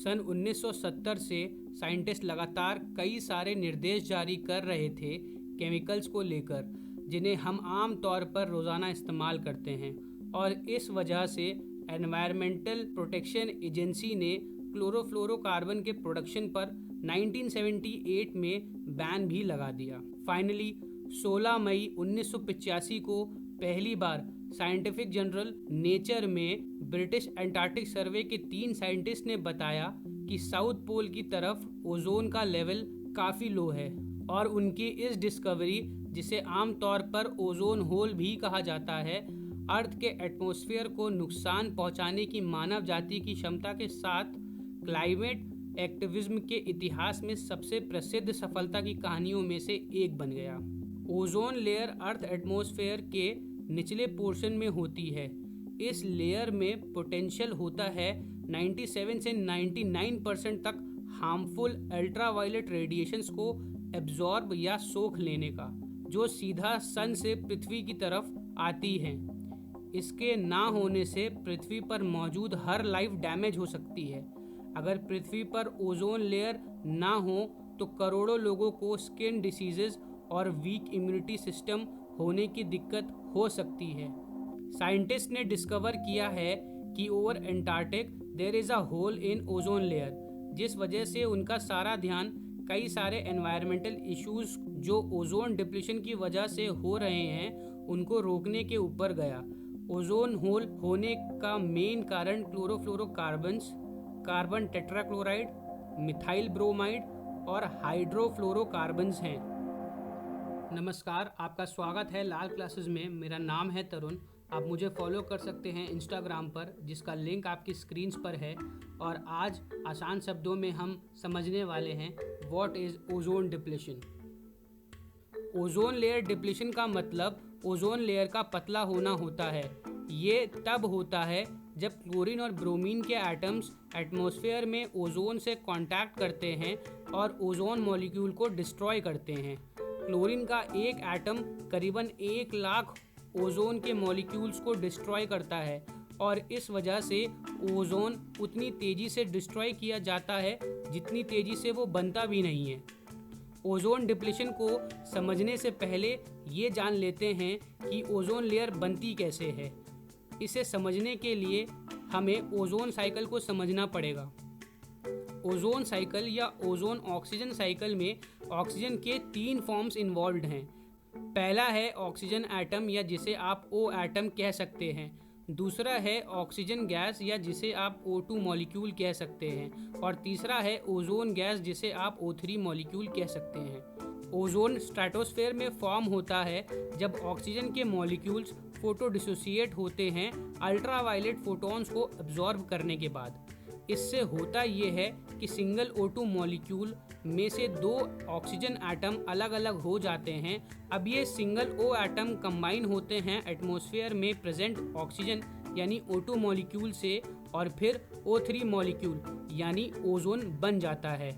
सन 1970 से साइंटिस्ट लगातार कई सारे निर्देश जारी कर रहे थे केमिकल्स को लेकर, जिन्हें हम आम तौर पर रोज़ाना इस्तेमाल करते हैं, और इस वजह से एनवायरमेंटल प्रोटेक्शन एजेंसी ने क्लोरोफ्लोरोकार्बन के प्रोडक्शन पर 1978 में बैन भी लगा दिया। फाइनली 16 मई 1985 को पहली बार साइंटिफिक जर्नल नेचर में ब्रिटिश एंटार्क्टिक सर्वे के 3 साइंटिस्ट ने बताया कि साउथ पोल की तरफ ओजोन का लेवल काफ़ी लो है, और उनकी इस डिस्कवरी, जिसे आमतौर पर ओजोन होल भी कहा जाता है, अर्थ के एटमॉस्फेयर को नुकसान पहुंचाने की मानव जाति की क्षमता के साथ क्लाइमेट एक्टिविज्म के इतिहास में सबसे प्रसिद्ध सफलता की कहानियों में से एक बन गया। ओजोन लेयर अर्थ एटमॉस्फेयर के निचले पोर्शन में होती है। इस लेयर में पोटेंशियल होता है 97 से 99% तक हार्मफुल अल्ट्रावायलेट रेडिएशंस को एब्जॉर्ब या सोख लेने का, जो सीधा सन से पृथ्वी की तरफ आती हैं। इसके ना होने से पृथ्वी पर मौजूद हर लाइफ डैमेज हो सकती है। अगर पृथ्वी पर ओजोन लेयर ना हो तो करोड़ों लोगों को स्किन डिसीजेज और वीक इम्यूनिटी सिस्टम होने की दिक्कत हो सकती है। साइंटिस्ट ने डिस्कवर किया है कि over Antarctic there is a hole in ozone layer, जिस वजह से उनका सारा ध्यान कई सारे एनवायरमेंटल इश्यूज जो ओजोन डिप्लीशन की वजह से हो रहे हैं उनको रोकने के ऊपर गया। ओजोन होल होने का मेन कारण chlorofluorocarbons, carbon tetrachloride, methyl bromide और हाइड्रोफ्लोरोकार्बन्स हैं। नमस्कार, आपका स्वागत है लाल क्लासेस में। मेरा नाम है तरुण। आप मुझे फॉलो कर सकते हैं इंस्टाग्राम पर, जिसका लिंक आपकी स्क्रीन्स पर है। और आज आसान शब्दों में हम समझने वाले हैं what is ozone depletion. Ozone layer depletion का मतलब ओजोन लेयर का पतला होना होता है। ये तब होता है जब क्लोरीन और ब्रोमीन के एटम्स एटमॉस्फेयर में ओजोन से कांटेक्ट करते हैं और ओजोन मॉलिक्यूल को डिस्ट्रॉय करते हैं। क्लोरीन का एक एटम करीबन 1 लाख ओजोन के मॉलिक्यूल्स को डिस्ट्रॉय करता है, और इस वजह से ओजोन उतनी तेज़ी से डिस्ट्रॉय किया जाता है जितनी तेज़ी से वो बनता भी नहीं है। ओजोन डिप्लीशन को समझने से पहले ये जान लेते हैं कि ओजोन लेयर बनती कैसे है। इसे समझने के लिए हमें ओजोन साइकिल को समझना पड़ेगा। ओजोन साइकिल या ओजोन ऑक्सीजन साइकिल में ऑक्सीजन के 3 फॉर्म्स इन्वॉल्व्ड हैं। पहला है ऑक्सीजन एटम, या जिसे आप ओ एटम कह सकते हैं। दूसरा है ऑक्सीजन गैस, या जिसे आप O2 मॉलिक्यूल कह सकते हैं। और तीसरा है ओजोन गैस, जिसे आप O3 मॉलिक्यूल कह सकते हैं। ओजोन स्ट्रेटोस्फेयर में फॉर्म होता है जब ऑक्सीजन के मॉलिक्यूल्स फोटो डिसोसिएट होते हैं अल्ट्रावायलेट फोटॉन्स को एब्जॉर्ब करने के बाद। इससे होता ये है कि सिंगल O2 मॉलिक्यूल में से 2 ऑक्सीजन एटम अलग अलग हो जाते हैं। अब ये सिंगल O एटम कंबाइन होते हैं एटमॉस्फेयर में प्रेजेंट ऑक्सीजन यानी O2 मॉलिक्यूल से, और फिर O3 मॉलिक्यूल यानी ओजोन बन जाता है।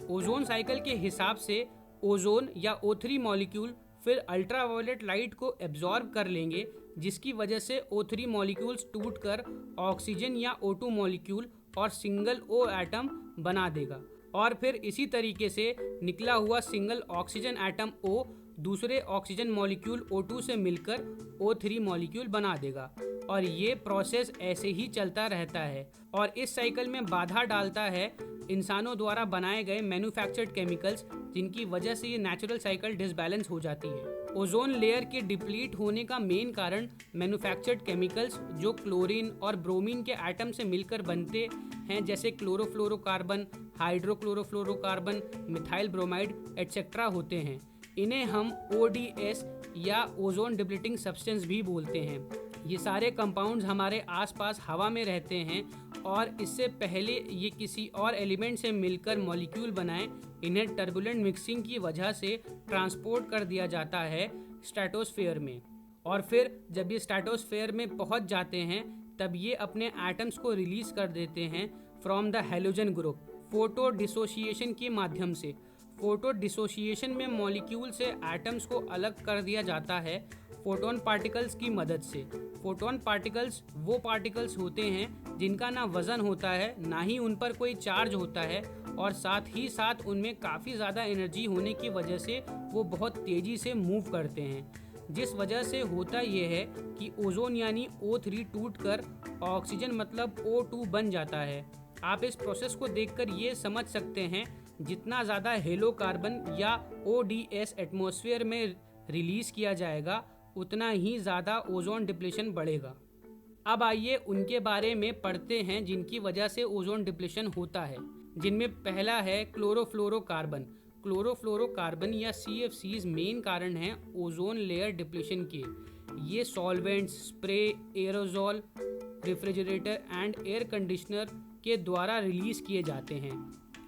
ओजोन साइकिल के हिसाब से ओजोन या O3 मॉलिक्यूल फिर अल्ट्रावायलेट लाइट को एब्जॉर्ब कर लेंगे, जिसकी वजह से O3 मॉलिक्यूल्स टूटकर ऑक्सीजन या O2 मॉलिक्यूल और सिंगल O एटम बना देगा, और फिर इसी तरीके से निकला हुआ सिंगल ऑक्सीजन एटम O दूसरे ऑक्सीजन मॉलिक्यूल O2 से मिलकर O3 मॉलिक्यूल बना देगा, और ये प्रोसेस ऐसे ही चलता रहता है। और इस साइकिल में बाधा डालता है इंसानों द्वारा बनाए गए मैन्युफैक्चर्ड केमिकल्स, जिनकी वजह से ये नेचुरल साइकिल डिसबैलेंस हो जाती है। ओजोन लेयर के डिप्लीट होने का मेन कारण मैन्युफैक्चर्ड केमिकल्स जो क्लोरीन और ब्रोमीन के एटम से मिलकर बनते हैं, जैसे chlorofluorocarbon, hydrochlorofluorocarbon, methyl bromide etcetera होते हैं। इन्हें हम ODS या ओजोन डिप्लीटिंग सब्सटेंस भी बोलते हैं। ये सारे कंपाउंड्स हमारे आसपास हवा में रहते हैं, और इससे पहले ये किसी और एलिमेंट से मिलकर मॉलिक्यूल बनाएं, इन्हें टर्बुलेंट मिक्सिंग की वजह से ट्रांसपोर्ट कर दिया जाता है स्ट्रेटोस्फेयर में। और फिर जब ये स्ट्रेटोस्फेयर में पहुंच जाते हैं तब ये अपने एटम्स को रिलीज कर देते हैं from the halogen group photo dissociation के माध्यम से। फोटो डिसोसिएशन में मॉलिक्यूल से एटम्स को अलग कर दिया जाता है फोटोन पार्टिकल्स की मदद से। फोटोन पार्टिकल्स वो पार्टिकल्स होते हैं जिनका ना वज़न होता है, ना ही उन पर कोई चार्ज होता है, और साथ ही साथ उनमें काफ़ी ज़्यादा एनर्जी होने की वजह से वो बहुत तेज़ी से मूव करते हैं। जिस वजह से होता ये है कि ओजोन यानी O3 टूटकर ऑक्सीजन मतलब O2 बन जाता है। आप इस प्रोसेस को देखकर ये समझ सकते हैं, जितना ज़्यादा हेलो कार्बन या ODS एटमॉस्फेयर में रिलीज़ किया जाएगा, उतना ही ज़्यादा ओजोन डिप्लीशन बढ़ेगा। अब आइए उनके बारे में पढ़ते हैं जिनकी वजह से ओजोन डिप्लीशन होता है, जिनमें पहला है क्लोरोफ्लोरोकार्बन। क्लोरोफ्लोरोकार्बन या CFCs मेन कारण हैं ओजोन लेयर डिप्लीशन के। ये solvents, spray, aerosol, refrigerator and air conditioner के द्वारा रिलीज़ किए जाते हैं।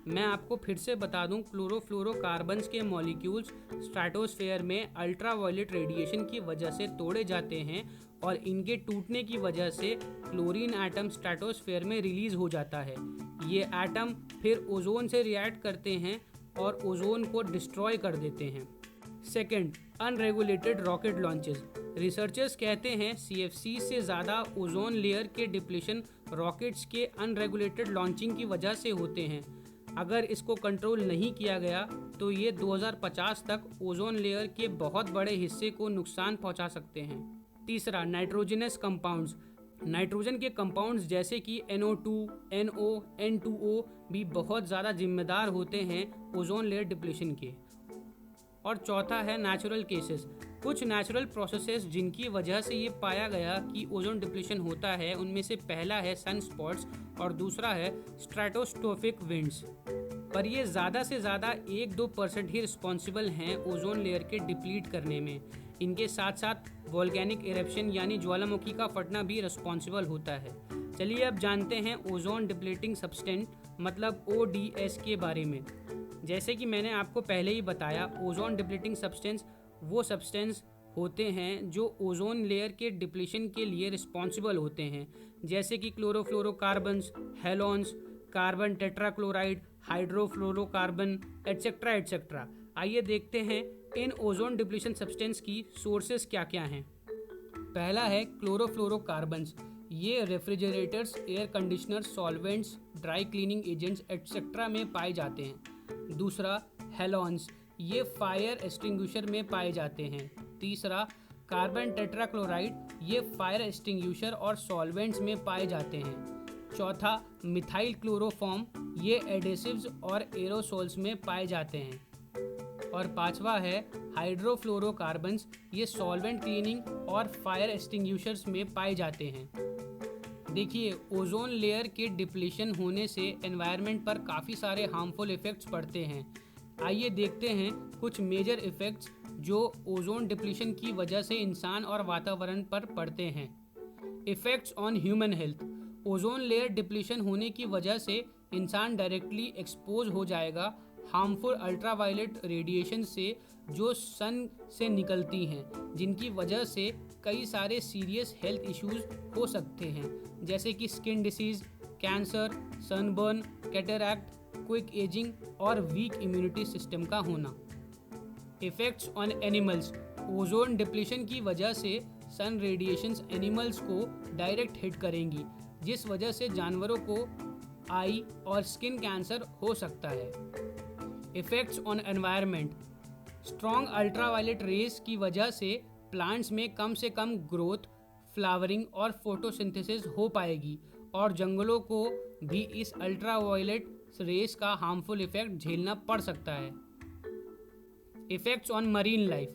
मैं आपको फिर से बता दूं, क्लोरोफ्लोरोकार्बन्स के मॉलिक्यूल्स स्ट्रेटोस्फेयर में अल्ट्रावायलेट रेडिएशन की वजह से तोड़े जाते हैं और इनके टूटने की वजह से क्लोरीन एटम स्ट्रेटोस्फेयर में रिलीज हो जाता है। ये एटम फिर ओजोन से रिएक्ट करते हैं और ओजोन को डिस्ट्रॉय कर देते हैं। Second, unregulated rocket launches. Researchers कहते हैं CFC से ज़्यादा ओजोन लेयर के डिप्लीशन रॉकेट्स के अनरेगुलेटेड लॉन्चिंग की वजह से होते हैं। अगर इसको कंट्रोल नहीं किया गया तो ये 2050 तक ओजोन लेयर के बहुत बड़े हिस्से को नुकसान पहुंचा सकते हैं। तीसरा, नाइट्रोजनस कंपाउंड्स। नाइट्रोजन के कंपाउंड्स जैसे कि NO2, NO, N2O भी बहुत ज़्यादा जिम्मेदार होते हैं ओजोन लेयर डिप्लीशन के। और चौथा है नेचुरल केसेस। कुछ नेचुरल प्रोसेसेस जिनकी वजह से ये पाया गया कि ओजोन डिप्लीशन होता है, उनमें से पहला है सन स्पॉट्स और दूसरा है स्ट्रेटोस्टोफिक विंड्स। पर ये ज़्यादा से ज़्यादा 1-2% ही रिस्पॉन्सिबल हैं ओजोन लेयर के डिप्लीट करने में। इनके साथ साथ वोल्केनिक इरप्शन यानी ज्वालामुखी का फटना भी रिस्पॉन्सिबल होता है। चलिए अब जानते हैं ओजोन डिप्लीटिंग सब्सटेंस मतलब ODS के बारे में। जैसे कि मैंने आपको पहले ही बताया, ओजोन डिप्लीटिंग सब्सटेंस वो सब्सटेंस होते हैं जो ओजोन लेयर के डिप्लीशन के लिए रिस्पॉन्सिबल होते हैं, जैसे कि chlorofluorocarbons, halons, carbon tetrachloride, hydrofluorocarbon, etcetera etcetera. आइए देखते हैं इन ओजोन डिप्लीशन सब्सटेंस की सोर्सेस क्या क्या हैं। पहला है क्लोरोफ्लोरोकार्बन्स। ये refrigerators, air conditioner, solvents, dry cleaning agents etcetera में पाए जाते हैं। दूसरा, हेलोन्स। ये फायर एक्सटिंग्विशर में पाए जाते हैं। तीसरा, कार्बन टेट्राक्लोराइड। ये फायर एक्सटिंग्विशर और सॉल्वेंट्स में पाए जाते हैं। चौथा, मिथाइल क्लोरोफॉर्म। ये एडेसिव्स और एरोसोल्स में पाए जाते हैं। और पांचवा है हाइड्रोफ्लोरोकार्बन्स। ये सॉल्वेंट क्लीनिंग और फायर एक्सटिंग्विशर्स में पाए जाते हैं। देखिए, ओजोन लेयर के डिप्लीशन होने से एनवायरनमेंट पर काफ़ी सारे हार्मफुल इफ़ेक्ट्स पड़ते हैं। आइए देखते हैं कुछ मेजर इफ़ेक्ट्स जो ओजोन डिप्लीशन की वजह से इंसान और वातावरण पर पड़ते हैं। Effects on human health. Ozone layer depletion होने की वजह से इंसान डायरेक्टली एक्सपोज हो जाएगा हार्मफुल अल्ट्रावायलेट रेडिएशन से जो सन से निकलती हैं, जिनकी वजह से कई सारे सीरियस हेल्थ इश्यूज हो सकते हैं, जैसे कि skin disease, cancer, sunburn, cataract, quick ageing और वीक इम्यूनिटी सिस्टम का होना। Effects on animals. Ozone depletion की वजह से सन रेडिएशंस एनिमल्स को डायरेक्ट हिट करेंगी, जिस वजह से जानवरों को आई और स्किन कैंसर हो सकता है। Effects on environment. Strong ultraviolet rays की वजह से प्लांट्स में कम से कम ग्रोथ, फ्लावरिंग और फोटोसिंथेसिस हो पाएगी और जंगलों को भी इस अल्ट्रावायलेट रेस का हार्मफुल इफेक्ट झेलना पड़ सकता है। Effects on marine life.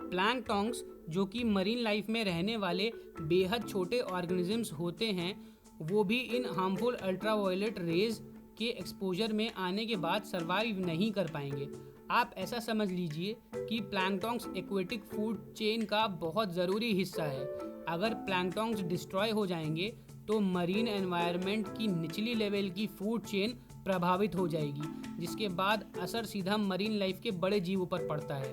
Planktons, जो कि मरीन लाइफ में रहने वाले बेहद छोटे ऑर्गेनिजम्स होते हैं, वो भी इन हार्मफुल अल्ट्रावायलेट रेज के एक्सपोजर में आने के बाद सर्वाइव नहीं कर पाएंगे। आप ऐसा समझ लीजिए कि प्लैंकटॉन्स एक्वेटिक फूड चेन का बहुत ज़रूरी हिस्सा है। अगर प्लैंकटॉन्स डिस्ट्रॉय हो जाएंगे तो मरीन एनवायरनमेंट की निचली लेवल की फूड चेन प्रभावित हो जाएगी, जिसके बाद असर सीधा मरीन लाइफ के बड़े जीवों पर पड़ता है।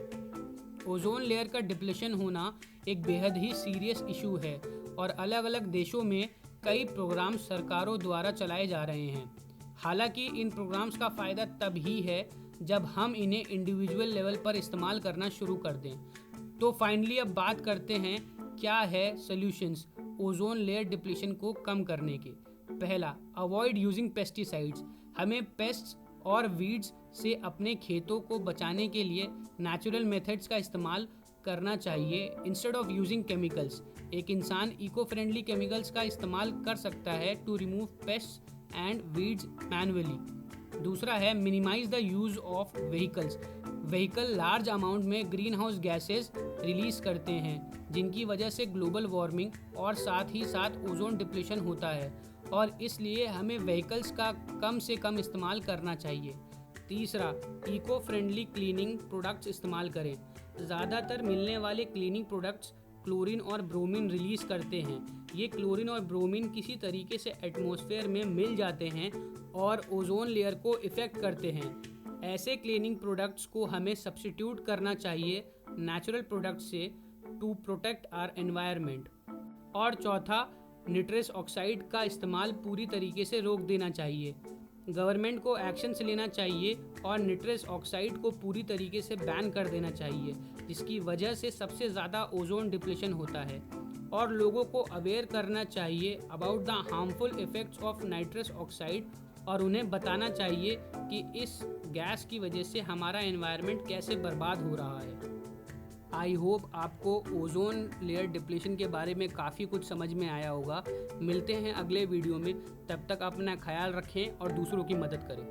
ओजोन लेयर का डिप्लीशन होना एक बेहद ही सीरियस इशू है और अलग अलग देशों में कई प्रोग्राम सरकारों द्वारा चलाए जा रहे हैं। हालांकि इन प्रोग्राम्स का फ़ायदा तब ही है जब हम इन्हें इंडिविजुअल लेवल पर इस्तेमाल करना शुरू कर दें। तो फाइनली अब बात करते हैं क्या है सॉल्यूशंस ओजोन लेयर डिप्लीशन को कम करने के। पहला, अवॉइड यूजिंग पेस्टिसाइड्स। हमें पेस्ट्स और वीड्स से अपने खेतों को बचाने के लिए नेचुरल मेथड्स का इस्तेमाल करना चाहिए इंस्टेड ऑफ यूजिंग केमिकल्स। एक इंसान इको फ्रेंडली केमिकल्स का इस्तेमाल कर सकता है to remove pests and weeds manually. दूसरा है minimise the use of vehicles. Vehicle large amount में ग्रीन हाउस गैसेज रिलीज करते हैं, जिनकी वजह से ग्लोबल वार्मिंग और साथ ही साथ ओजोन डिप्लीशन होता है, और इसलिए हमें व्हीकल्स का कम से कम इस्तेमाल करना चाहिए। तीसरा, इको फ्रेंडली क्लीनिंग प्रोडक्ट्स इस्तेमाल करें। ज़्यादातर मिलने वाले क्लीनिंग प्रोडक्ट्स क्लोरीन और ब्रोमीन रिलीज़ करते हैं। ये क्लोरीन और ब्रोमीन किसी तरीके से एटमॉस्फेयर में मिल जाते हैं और ओजोन लेयर को इफ़ेक्ट करते हैं। ऐसे क्लीनिंग प्रोडक्ट्स को हमें सब्स्टिट्यूट करना चाहिए नेचुरल प्रोडक्ट से टू प्रोटेक्ट आवर एनवायरनमेंट। और चौथा, निट्रस ऑक्साइड का इस्तेमाल पूरी तरीके से रोक देना चाहिए। गवर्नमेंट को एक्शंस लेना चाहिए और निट्रस ऑक्साइड को पूरी तरीके से बैन कर देना चाहिए, जिसकी वजह से सबसे ज़्यादा ओजोन डिप्लीशन होता है। और लोगों को अवेयर करना चाहिए about the harmful effects of nitrous oxide, और उन्हें बताना चाहिए कि इस गैस की वजह से हमारा एनवायरनमेंट कैसे बर्बाद हो रहा है। आई होप आपको ओजोन लेयर डिप्लीशन के बारे में काफ़ी कुछ समझ में आया होगा। मिलते हैं अगले वीडियो में, तब तक अपना ख्याल रखें और दूसरों की मदद करें।